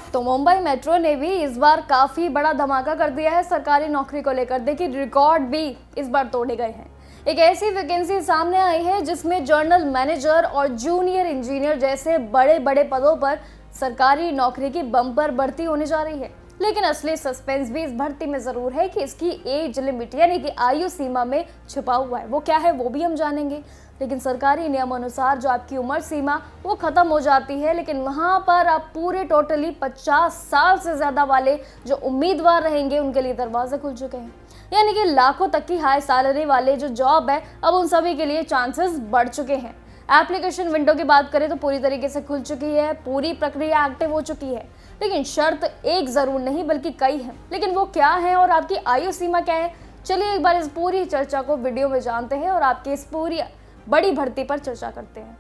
तो मुंबई मेट्रो ने भी इस बार काफी बड़ा धमाका कर दिया है सरकारी नौकरी को लेकर। देखिए, रिकॉर्ड भी इस बार तोड़े गए हैं। एक ऐसी वैकेंसी सामने आई है जिसमें जनरल मैनेजर और जूनियर इंजीनियर जैसे बड़े बड़े पदों पर सरकारी नौकरी की बम्पर भर्ती होने जा रही है। लेकिन असली सस्पेंस भी इस भर्ती में जरूर है कि इसकी एज लिमिट यानी कि आयु सीमा में छुपा हुआ है। वो क्या है वो भी हम जानेंगे। लेकिन सरकारी नियम अनुसार जो आपकी उम्र सीमा वो खत्म हो जाती है, लेकिन वहां पर आप पूरे टोटली 50 साल से ज्यादा वाले जो उम्मीदवार रहेंगे उनके लिए दरवाजे खुल चुके हैं। यानी कि लाखों तक की हाई सैलरी वाले जो जॉब है अब उन सभी के लिए चांसेस बढ़ चुके हैं। एप्लीकेशन विंडो की बात करें तो पूरी तरीके से खुल चुकी है, पूरी प्रक्रिया एक्टिव हो चुकी है। लेकिन शर्त एक जरूर नहीं बल्कि कई हैं। लेकिन वो क्या है और आपकी आयु सीमा क्या है, चलिए एक बार इस पूरी चर्चा को वीडियो में जानते हैं और आपकी इस पूरी बड़ी भर्ती पर चर्चा करते हैं।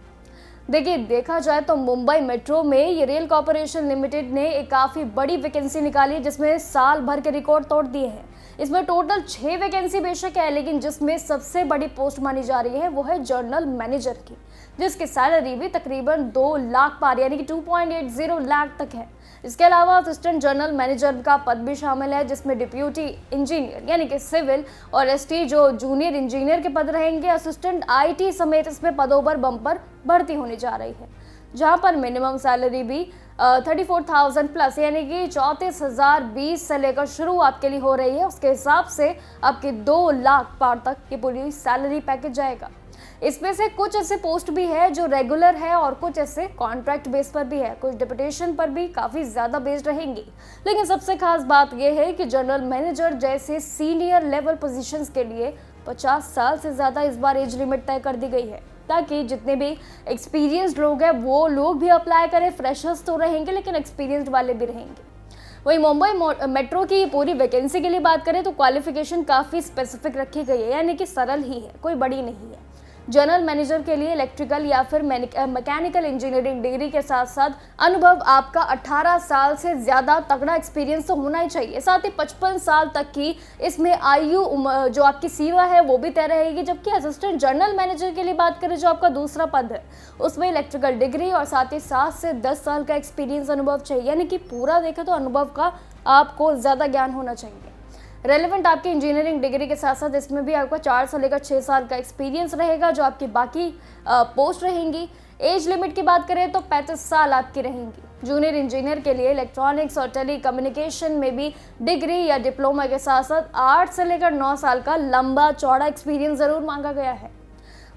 देखिए, देखा जाए तो मुंबई मेट्रो में ये रेल कॉर्पोरेशन लिमिटेड ने एक काफ़ी बड़ी वैकेंसी निकाली है जिसमें साल भर के रिकॉर्ड तोड़ दिए हैं। इसमें टोटल 6 वैकेंसी बेशक है, लेकिन जिसमें सबसे बड़ी पोस्ट मानी जा रही है वो है जनरल मैनेजर की, जिसकी सैलरी भी तकरीबन 2 लाख पार यानी कि 2.80 लाख तक है। इसके अलावा असिस्टेंट जनरल मैनेजर का पद भी शामिल है, जिसमें डिप्यूटी इंजीनियर यानी कि सिविल और एसटी जो जूनियर इंजीनियर के पद रहेंगे। असिस्टेंट आईटी समेत इसमें पदों पर बम्पर भर्ती होने जा रही है, जहां पर मिनिमम सैलरी भी 34,000 प्लस यानी कि 34,020 से लेकर शुरू आपके लिए हो रही है। उसके हिसाब से आपके 2 लाख पार तक ये पूरी सैलरी पैकेज जाएगा। इसमें से कुछ ऐसे पोस्ट भी है जो रेगुलर है और कुछ ऐसे कॉन्ट्रैक्ट बेस पर भी है, कुछ डिप्यूटेशन पर भी काफ़ी ज़्यादा बेस्ड रहेंगी। लेकिन सबसे खास बात यह है कि जनरल मैनेजर जैसे सीनियर लेवल पोजीशंस के लिए 50 साल से ज़्यादा इस बार एज लिमिट तय कर दी गई है, ताकि जितने भी एक्सपीरियंस्ड लोग हैं वो लोग भी अप्लाई करें। फ्रेशर्स तो रहेंगे लेकिन एक्सपीरियंस्ड वाले भी रहेंगे। वहीं मुंबई मेट्रो की पूरी वैकेंसी के लिए बात करें तो क्वालिफिकेशन काफ़ी स्पेसिफिक रखी गई है, यानी कि सरल ही है, कोई बड़ी नहीं है। जनरल मैनेजर के लिए इलेक्ट्रिकल या फिर मैकेनिकल इंजीनियरिंग डिग्री के साथ साथ अनुभव आपका 18 साल से ज़्यादा तगड़ा एक्सपीरियंस तो होना ही चाहिए। साथ ही 55 साल तक की इसमें आयु जो आपकी सीमा है वो भी तय रहेगी। जबकि असिस्टेंट जनरल मैनेजर के लिए बात करें जो आपका दूसरा पद है, उसमें इलेक्ट्रिकल डिग्री और साथ ही 7 से 10 साल का एक्सपीरियंस अनुभव चाहिए, यानी कि पूरा देखें तो अनुभव का आपको ज़्यादा ज्ञान होना चाहिए। रेलेवेंट आपकी इंजीनियरिंग डिग्री के साथ साथ इसमें भी आपका 4 से लेकर 6 साल का एक्सपीरियंस रहेगा जो आपकी बाकी पोस्ट रहेंगी। एज लिमिट की बात करें तो 35 साल आपकी रहेंगी। जूनियर इंजीनियर के लिए इलेक्ट्रॉनिक्स और टेली कम्युनिकेशन में भी डिग्री या डिप्लोमा के साथ साथ 8 से लेकर 9 साल का लंबा चौड़ा एक्सपीरियंस ज़रूर मांगा गया है।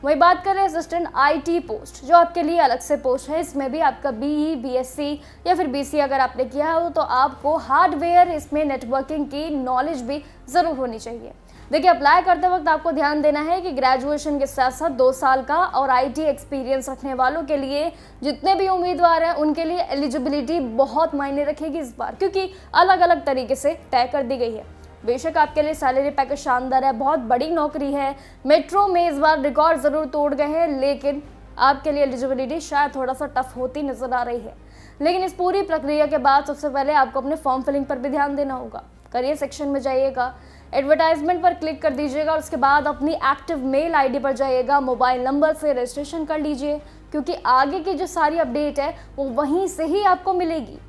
वही बात करें असिस्टेंट आईटी पोस्ट जो आपके लिए अलग से पोस्ट है, इसमें भी आपका बीई, बीएससी या फिर बीसी अगर आपने किया हो तो आपको हार्डवेयर इसमें नेटवर्किंग की नॉलेज भी ज़रूर होनी चाहिए। देखिए, अप्लाई करते वक्त आपको ध्यान देना है कि ग्रेजुएशन के साथ साथ 2 साल का और आईटी एक्सपीरियंस रखने वालों के लिए जितने भी उम्मीदवार हैं उनके लिए एलिजिबिलिटी बहुत मायने रखेगी इस बार, क्योंकि अलग अलग तरीके से तय कर दी गई है। बेशक आपके लिए सैलरी पैकेज शानदार है, बहुत बड़ी नौकरी है, मेट्रो में इस बार रिकॉर्ड ज़रूर तोड़ गए हैं, लेकिन आपके लिए एलिजिबिलिटी शायद थोड़ा सा टफ होती नजर आ रही है। लेकिन इस पूरी प्रक्रिया के बाद सबसे पहले आपको अपने फॉर्म फिलिंग पर भी ध्यान देना होगा। करियर सेक्शन में जाइएगा, एडवर्टाइजमेंट पर क्लिक कर दीजिएगा और उसके बाद अपनी एक्टिव मेल आईडी पर जाइएगा, मोबाइल नंबर से रजिस्ट्रेशन कर लीजिए, क्योंकि आगे की जो सारी अपडेट है वो वहीं से ही आपको मिलेगी।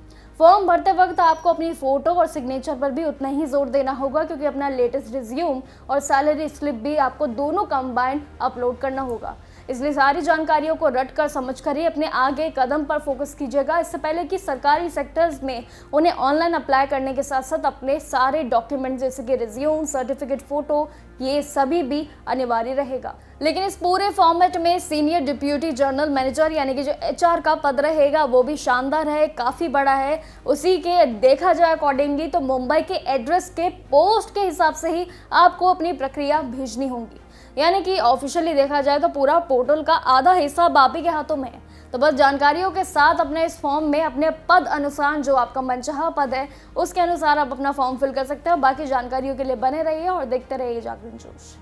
फॉर्म भरते वक्त आपको अपनी फोटो और सिग्नेचर पर भी उतना ही जोर देना होगा, क्योंकि अपना लेटेस्ट रिज्यूम और सैलरी स्लिप भी आपको दोनों कंबाइंड अपलोड करना होगा। इसलिए सारी जानकारियों को रट कर समझ कर ही अपने आगे कदम पर फोकस कीजिएगा। इससे पहले कि सरकारी सेक्टर्स में उन्हें ऑनलाइन अप्लाई करने के साथ साथ अपने सारे डॉक्यूमेंट जैसे कि रिज्यूम, सर्टिफिकेट, फोटो, ये सभी भी अनिवार्य रहेगा। लेकिन इस पूरे फॉर्मेट में सीनियर डिप्यूटी जनरल मैनेजर यानी कि जो एचआर का पद रहेगा वो भी शानदार है, काफ़ी बड़ा है। उसी के देखा जाए अकॉर्डिंगली तो मुंबई के एड्रेस के पोस्ट के हिसाब से ही आपको अपनी प्रक्रिया भेजनी होगी, यानी कि ऑफिशियली देखा जाए तो पूरा पोर्टल का आधा हिस्सा आप ही के हाथों में है। तो बस जानकारियों के साथ अपने इस फॉर्म में अपने पद अनुसार जो आपका मनचाहा पद है उसके अनुसार आप अपना फॉर्म फिल कर सकते हो। बाकी जानकारियों के लिए बने रहिए और देखते रहिए जागरण जोश।